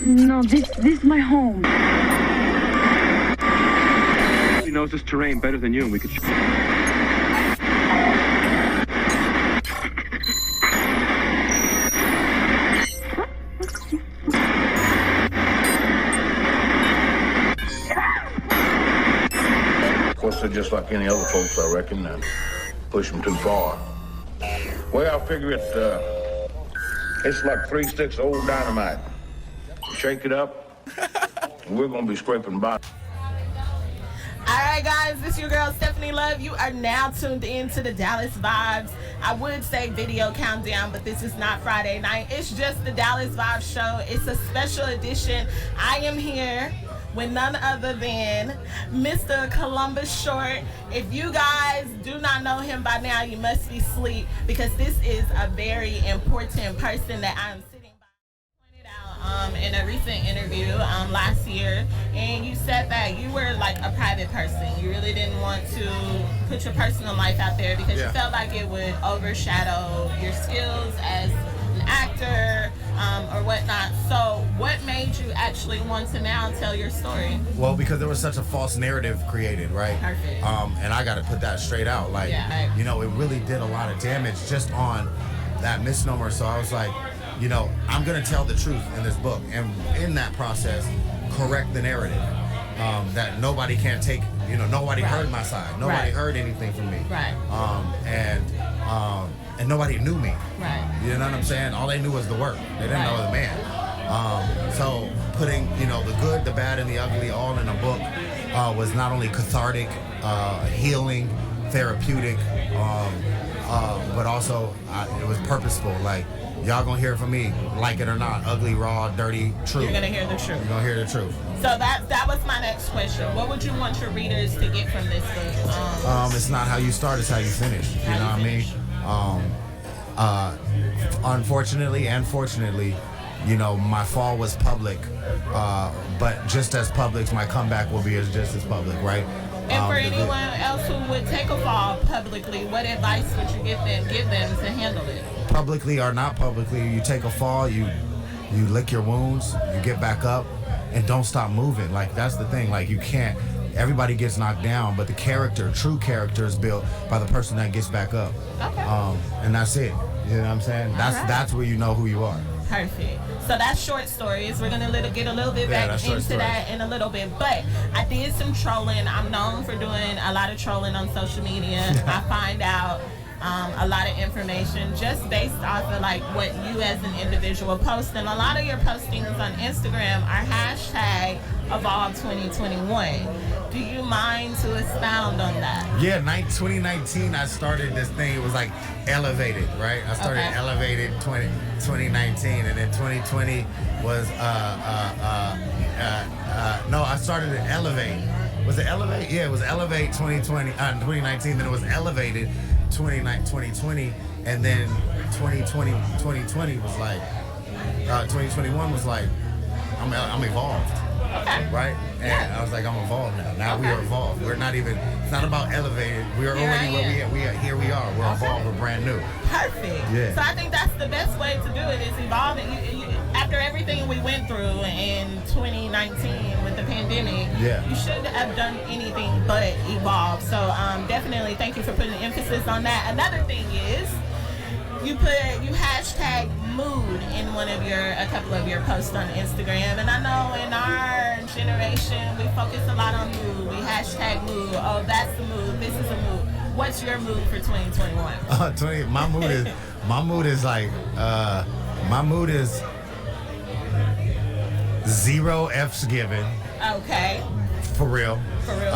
No, this is my home. He knows this terrain better than you, and we could... Of course, they're just like any other folks, I reckon, and push them too far. Well, I figure it's like 3 sticks of old dynamite. Shake it up, and we're gonna be scraping bottom. All right, guys, this is your girl, Stefani Love. You are now tuned in to the Dallas Vibes. I would say video countdown, but this is not Friday night. It's just the Dallas Vibes show. It's a special edition. I am here with none other than Mr. Columbus Short. If you guys do not know him by now, you must be asleep, because this is a very important person that I'm sitting by. Pointed out in a recent interview last year, and you said that you were like a private person. You really didn't want to put your personal life out there because you felt like it would overshadow your skills as an actor or whatnot. So what made you actually want to now tell your story? Well, because there was such a false narrative created, right? Perfect. And I got to put that straight out. Like, you know, it really did a lot of damage just on that misnomer. So I was like, you know, I'm going to tell the truth in this book. And in that process, correct the narrative. That nobody can take, you know, nobody heard my side. Nobody heard anything from me. Right. And nobody knew me. Right. You know what I'm saying? All they knew was the work. They didn't know the man. So putting, you know, the good, the bad, and the ugly all in a book was not only cathartic, healing, therapeutic, but also it was purposeful. Like, y'all gonna hear it from me, like it or not, ugly, raw, dirty, true. You're gonna hear the truth. You're gonna hear the truth. So that was my next question. What would you want your readers to get from this book? It's not how you start, it's how you finish. You know what I mean? Unfortunately and fortunately, you know, my fall was public, but just as public, my comeback will be just as public, right? And for anyone else who would take a fall publicly, what advice would you give them to handle it? Publicly or not publicly, you take a fall, you lick your wounds, you get back up, and don't stop moving. Like, that's the thing. Like, you can't. Everybody gets knocked down, but the true character is built by the person that gets back up. Okay. And that's it. You know what I'm saying? That's where you know who you are. Perfect. So that's short stories. We're gonna get a little bit back into that in a little bit. But I did some trolling. I'm known for doing a lot of trolling on social media. I find out a lot of information just based off of like what you as an individual post, and a lot of your postings on Instagram are hashtag Evolve 2021. Do you mind to expound on that? Yeah, 2019 I started this thing. It was like Elevated, right? I started Elevated 2019, and then 2020 was no, I started at Elevate. Was it Elevate? Yeah, it was Elevate 2019. Then it was Elevated 2020, and then 2020 was like 2021 was like I'm evolved. Okay. Right? And I was like, I'm evolved now. Now we are evolved. We're not even, it's not about elevated. We're already where we are. Here we are. We're evolved. We're brand new. Perfect. Yeah. So I think that's the best way to do it, is evolving. After everything we went through in 2019 with the pandemic, you shouldn't have done anything but evolve. So definitely thank you for putting emphasis on that. Another thing is, you hashtag mood in a couple of your posts on Instagram, and I know in our generation we focus a lot on mood. We hashtag mood. Oh, that's the mood. This is a mood. What's your mood for 2021? My mood is 0 F's given. Okay. For real. For real.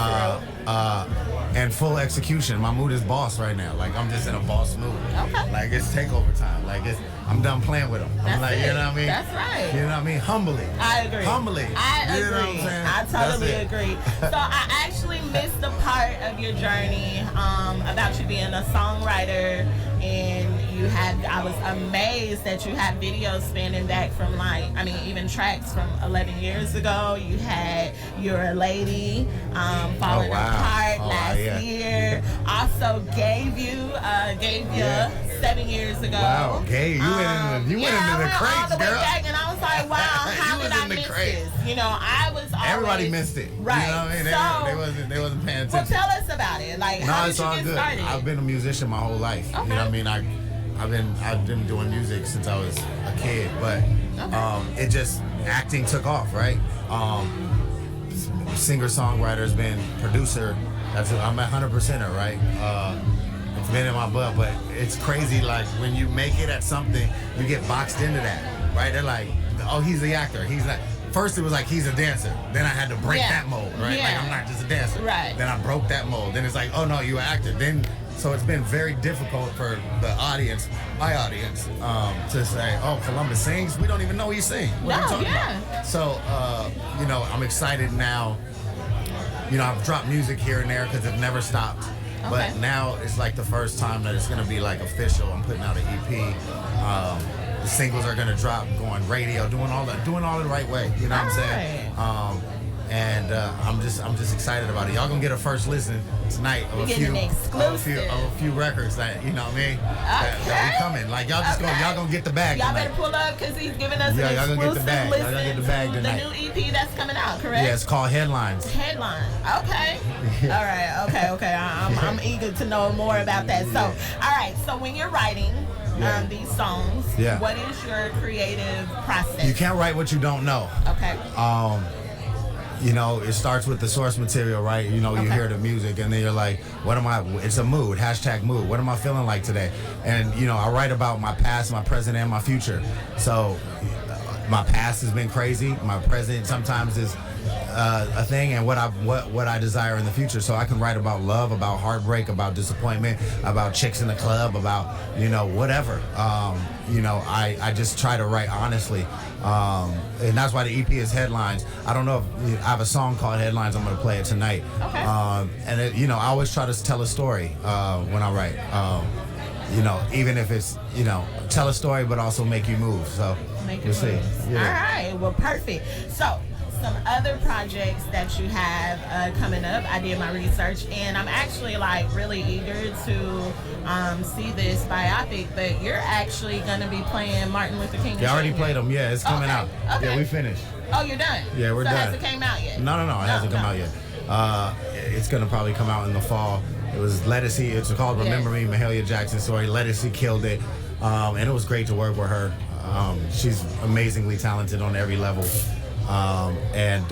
And full execution. My mood is boss right now. Like, I'm just in a boss mood. Okay. Like, it's takeover time. Like, I'm done playing with them. I'm like, you know what I mean? That's right. You know what I mean? Humbly. I agree. Humbly. I agree. You know what I'm saying? I totally agree. So I actually missed the part of your journey about you being a songwriter, and I was amazed that you had videos spanning back from even tracks from 11 years ago. You had You're a Lady, Falling Apart last year. Also gave you 7 years ago. Wow, gay. You went into the crates, all the way girl. back, and I was like, wow, how did I miss You know, I was always... Everybody missed it. Right. You know what I mean? They wasn't paying attention. Well, tell us about it. Like, how did you get started? I've been a musician my whole life. Okay. You know what I mean? I've been doing music since I was a kid, but it just acting took off, right? Singer-songwriter's been producer. I'm a 100%er, right? It's been in my blood, but it's crazy. Like when you make it at something, you get boxed into that, right? They're like, oh, he's the actor. He's not. First it was like he's a dancer. Then I had to break that mold, right? Yeah. Like I'm not just a dancer. Right. Then I broke that mold. Then it's like, oh no, you're an actor. Then so it's been very difficult for the audience, my audience, to say, oh, Columbus sings. We don't even know he sings. What are you talking about? So you know, I'm excited now. You know, I've dropped music here and there because it never stopped. Okay. But now it's like the first time that it's gonna be like official. I'm putting out an EP. The singles are gonna drop, going radio, doing all the right way. You know what I'm saying? And I'm just excited about it. Y'all gonna get a first listen tonight of a few records that, you know what I mean? That we coming. Like y'all y'all gonna get the bag. Y'all tonight. better pull up because he's giving us an y'all gonna get the bag. exclusive Y'all gonna get the bag listen to tonight. the new EP that's coming out, correct? Yeah, it's called Headlines. Headline. Okay. All right. Okay. I'm eager to know more about that. So, all right. So when you're writing these songs, what is your creative process? You can't write what you don't know. Okay. You know, it starts with the source material, right? You know, you hear the music and then you're like, it's a mood, #mood. What am I feeling like today? And, you know, I write about my past, my present, and my future. So my past has been crazy. My present sometimes is a thing, and what I desire in the future. So I can write about love, about heartbreak, about disappointment, about chicks in the club, about, you know, whatever. You know, I just try to write honestly. And that's why the EP is Headlines. I don't know if I have a song called Headlines. I'm going to play it tonight. Okay. And it, you know, I always try to tell a story when I write. You know, even if it's, you know, tell a story, but also make you move. So we'll see. Yeah. All right. Well, perfect. So some other projects that you have coming up. I did my research, and I'm actually like really eager to see this biopic. But you're actually gonna be playing Martin Luther King. Yeah, I already played them. Yeah, it's coming out. Okay. Yeah, we finished. Oh, you're done. Yeah, we're done. So has it came out yet? No, it hasn't come out yet. It's gonna probably come out in the fall. It was Lettucey. It's called Remember Me, Mahalia Jackson's story. Lettucey killed it, and it was great to work with her. She's amazingly talented on every level. And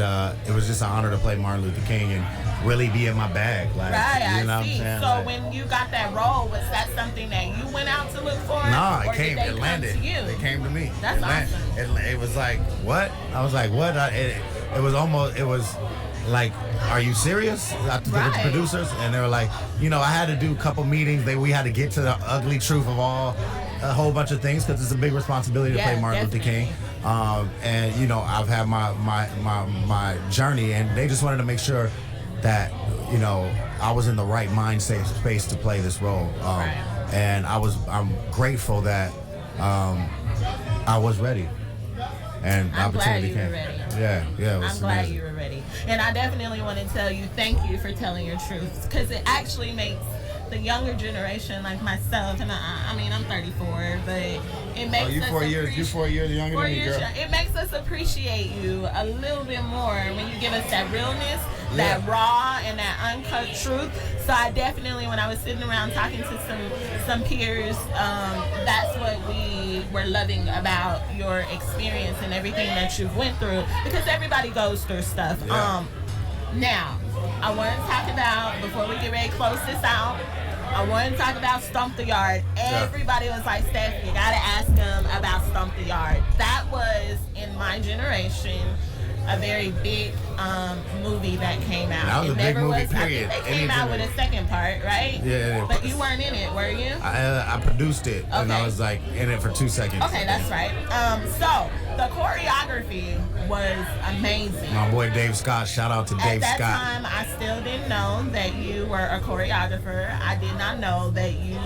it was just an honor to play Martin Luther King and really be in my bag. Like, right, you know I see. What I'm saying? So like, when you got that role, was that something that you went out to look for? No, or it came. Did they It landed. Come to you? It came to me. That's awesome. It was like, what? I was like, what? It was like, are you serious? The producers, and they were like, you know, I had to do a couple meetings. We had to get to the ugly truth of a whole bunch of things because it's a big responsibility to play Martin Luther King. And you know, I've had my journey, and they just wanted to make sure that, you know, I was in the right mind space to play this role. And I'm grateful that I was ready. And the opportunity came. Yeah. I'm glad you were ready. And I definitely want to tell you thank you for telling your truth, because it actually makes the younger generation like myself, and I mean I'm 34, but it makes you us 4 years. You 4 years younger than me, girl. It makes us appreciate you a little bit more when you give us that realness, that raw and that uncut truth. So I definitely, when I was sitting around talking to some peers, that's what we were loving about your experience and everything that you've went through, because everybody goes through stuff. Now, I want to talk about, before we get ready to close this out, I want to talk about Stomp the Yard. Everybody was like, Steph, you got to ask them about Stomp the Yard. That was, in my generation, a very big movie that came out. That was a big movie, period. I think they came out with a second part, right? Yeah. But you weren't in it, were you? I produced it, and I was like in it for 2 seconds. Okay, that's right. So the choreography was amazing. My boy Dave Scott, shout out to Dave Scott. At that time, I still didn't know that you were a choreographer. I did not know that you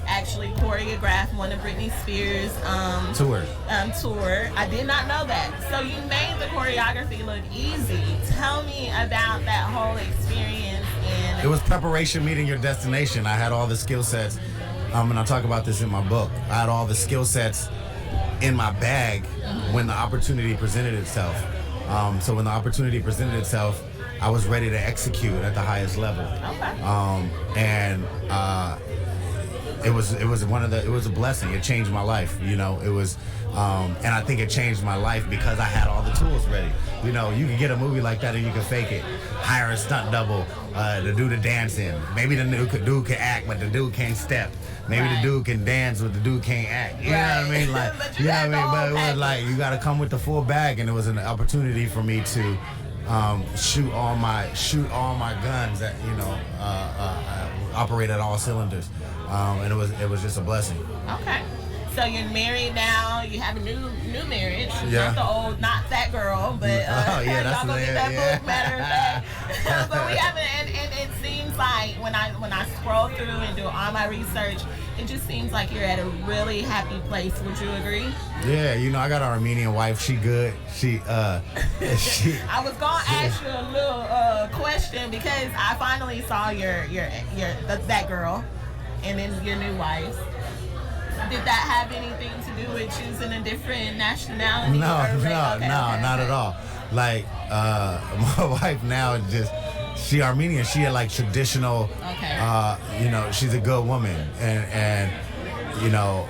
actually choreographed one of Britney Spears' tour. I did not know that. So you made the choreography look easy. Tell me about that whole experience. And it was preparation meeting your destination. I had all the skill sets, and I talk about this in my book. I had all the skill sets in my bag when the opportunity presented itself. So when the opportunity presented itself, I was ready to execute at the highest level. And it was a blessing. It changed my life. You know, it was, and I think it changed my life because I had all the tools ready. You know, you can get a movie like that and you can fake it. Hire a stunt double to do the dancing. Maybe the dude can act, but the dude can't step. Maybe the dude can dance, but the dude can't act. You know what I mean? Like, you know what I mean? But it was like you got to come with the full bag, and it was an opportunity for me to shoot all my guns that operate at all cylinders, and it was just a blessing. Okay. So you're married now. You have a new marriage. Yeah. Not the old, not that girl, but y'all gonna get that book. Matter of fact, but we haven't. And it seems like when I scroll through and do all my research, it just seems like you're at a really happy place. Would you agree? Yeah. You know, I got an Armenian wife. She good. She. I was gonna ask you a little question because I finally saw that girl, and then your new wife. Did that have anything to do with choosing a different nationality? No, not at all. Like, my wife now is just, she Armenian. She had like traditional, you know, she's a good woman. And you know,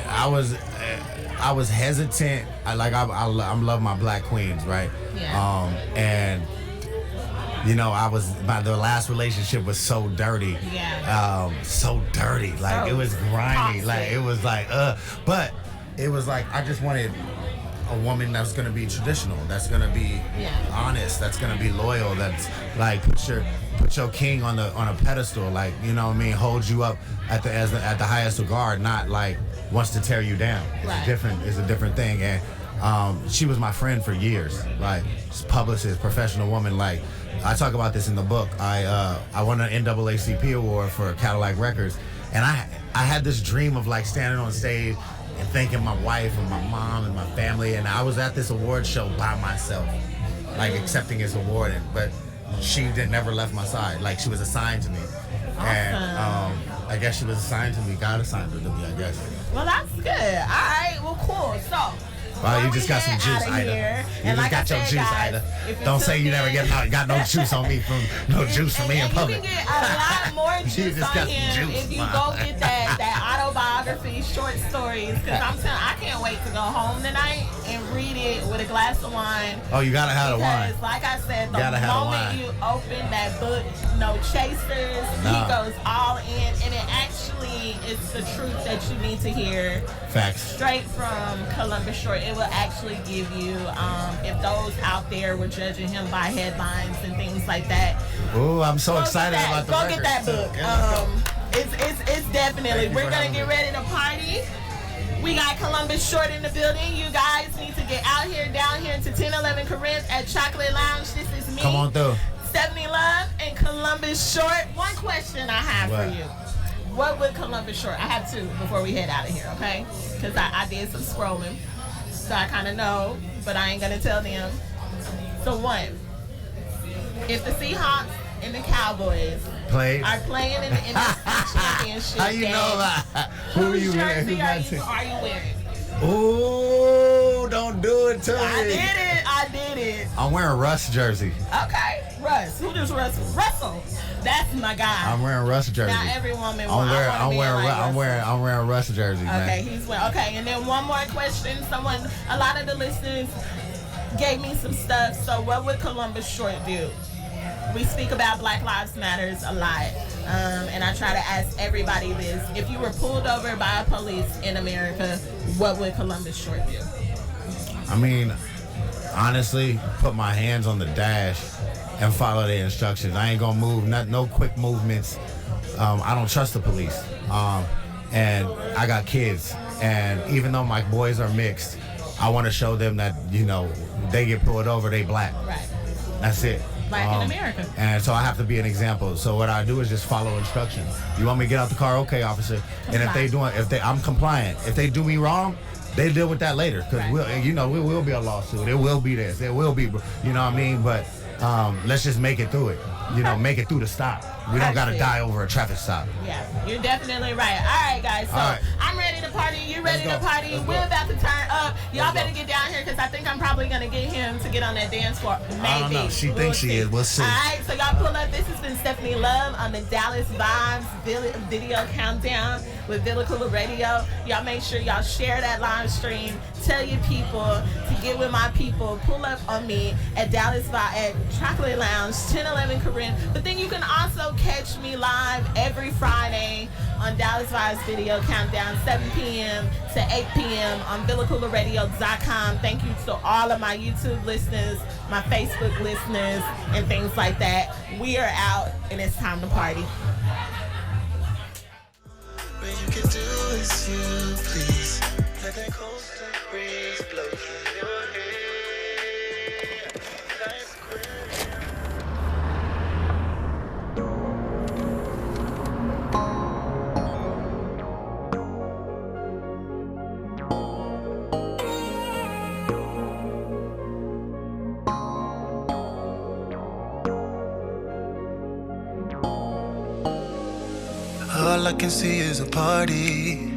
I was hesitant. I love my black queens, right? Yeah. And you know, the last relationship was so dirty. Yeah. So dirty. Like, it was grimy. Toxic. Like, it was like, but it was like, I just wanted a woman that's going to be traditional, that's going to be honest, that's going to be loyal, that's like, put your king on a pedestal, like, you know what I mean, hold you up at the highest regard, not like wants to tear you down. It's a different thing. And she was my friend for years, like, publicist, professional woman. Like, I talk about this in the book. I won an NAACP award for Cadillac Records, and I had this dream of like standing on stage and thanking my wife and my mom and my family, and I was at this award show by myself, like accepting his award, but she never left my side. Like, she was assigned to me. Awesome. And I guess she was assigned to me. God assigned her to me, I guess. Well, that's good. All right. Well, cool. So. Wow, you just got some juice, Ida. You just got your juice, Ida. Don't say you never got no juice on me from no juice from me in public. You can get a lot more juice on him if you go get that autobiography, short stories. Because I'm telling, I can't wait to go home tonight and read it with a glass of wine. Oh, you gotta have the wine. Because, like I said, the moment you open that book, no chasers. He goes all in, and it actually is the truth that you need to hear. Facts. Straight from Columbus Short. It will actually give you, if those out there were judging him by headlines and things like that. Oh, I'm so excited about the record. Go get that book. It's definitely, we're going to get ready to party. We got Columbus Short in the building. You guys need to get out here, down here to 1011 Corinth at Chocolate Lounge. This is me. Come on through. Stefani Love and Columbus Short. One question I have for you. What would Columbus Short? I have two before we head out of here, okay? Because I did some scrolling. So I kind of know, but I ain't going to tell them. So one, if the Seahawks and the Cowboys are playing in the NFC Championship how you game, know that? Whose jersey are you wearing? Ooh, don't do it to me. I did it. I'm wearing Russ jersey. Okay, Russ. Who does Russ? Russell. That's my guy. I'm wearing Russ jersey. Now every woman. I'm wearing Russ jersey. Okay, man. Okay, and then one more question. A lot of the listeners gave me some stuff. So what would Columbus Short do? We speak about Black Lives Matters a lot, and I try to ask everybody this: if you were pulled over by police in America, what would Columbus Short do? I mean, honestly, put my hands on the dash and follow the instructions. I ain't gonna move, no quick movements. I don't trust the police. And I got kids, and even though my boys are mixed, I want to show them that, you know, they get pulled over, they black. Right. That's it. Black in America. And so I have to be an example. So what I do is just follow instructions. You want me to get out the car? Okay, officer. And I'm compliant. If they do me wrong, they deal with that later. Because we will be a lawsuit. It will be this. It will be, you know what I mean? But let's just make it through it. You know, make it through the stop. We don't gotta die over a traffic stop. Yeah, you're definitely right. All right, guys. So I'm ready to party. You ready to party? We're about to turn up. Y'all better get down here because I think I'm probably gonna get him to get on that dance floor. Maybe. I don't know. She thinks she is. We'll see. All right. So y'all pull up. This has been Stefani Love on the Dallas Vibes video countdown with Koola Radio. Y'all make sure y'all share that live stream. Tell your people to get with my people. Pull up on me at Dallas Vibe at Chocolate Lounge, 1011 Corinne. But then you can also catch me live every Friday on Dallas Vibes Video Countdown, 7 p.m. to 8 p.m. on VillaCoolaRadio.com. Thank you to all of my YouTube listeners, my Facebook listeners, and things like that. We are out, and it's time to party. What you can do is you, please. Let that coastal breeze blow through your hair. Life's all I can see is a party.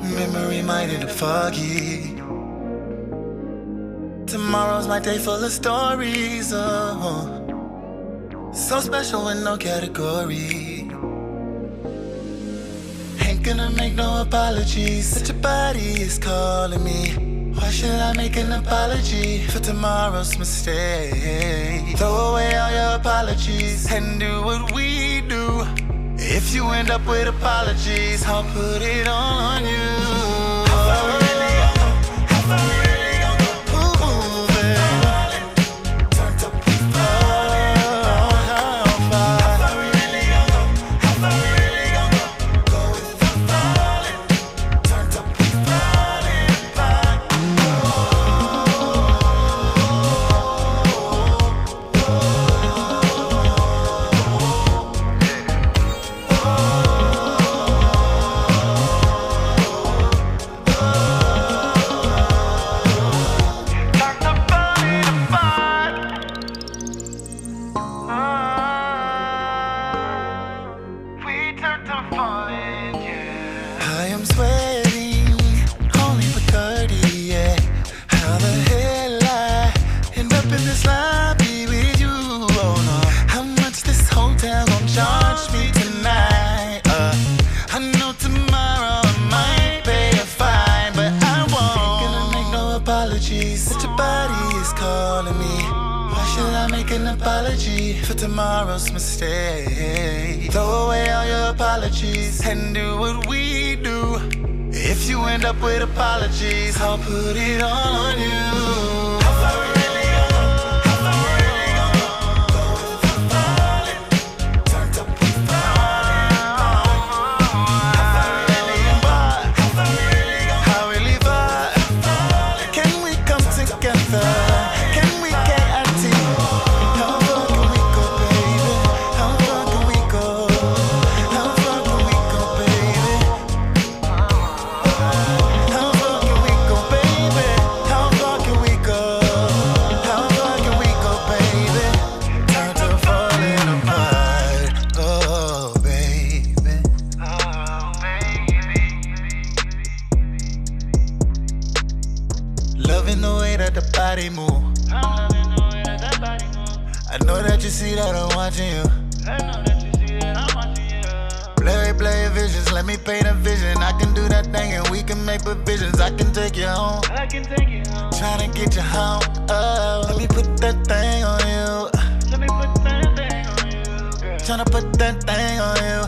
Memory might end up foggy. Tomorrow's my day full of stories. Oh, so special with no category. Ain't gonna make no apologies, but your body is calling me. Why should I make an apology for tomorrow's mistake? Throw away all your apologies and do what we do. If you end up with apologies, I'll put it all on you. How far we really gon' go? How far we really gon' go? Ooh, baby. Turned up the fire. How far we really gon' go? How far we really gon' go? Go with the falling. Turned up the falling back. I am sweating, only Bacardi, yeah. How the hell I end up in this lobby with you? Oh no, how much this hotel gon' charge me tonight? I know tomorrow I might pay a fine, but I won't. Ain't gonna make no apologies, but your body is calling me. Why should I make an apology for tomorrow's mistake? Throw away all your apologies and do what we do. If you end up with apologies, I'll put it all on you. How far we really gon' go? How far we really gon' go? Go with the falling. Turned up the falling. How far we really gon' go? How far we really gon' go? How really far? Can we come together? Can we get our team? How far can we go, baby? How far can we go? How far can we go, baby? How far can we go, baby? How far can we go? How far can we go, baby? Time to falling apart. Oh, baby. Oh, baby. Loving the way that the body move. I'm loving the way that body move. I know that you see that I'm watching you. I know that you see that I'm watching you. Play visions, let me paint a vision. I can do that thing and we can make provisions. I can take you home. I can take you home. Tryna get you home. Oh, let me put that thing on you. Let me put that thing on you, girl. Tryna put that thing on you.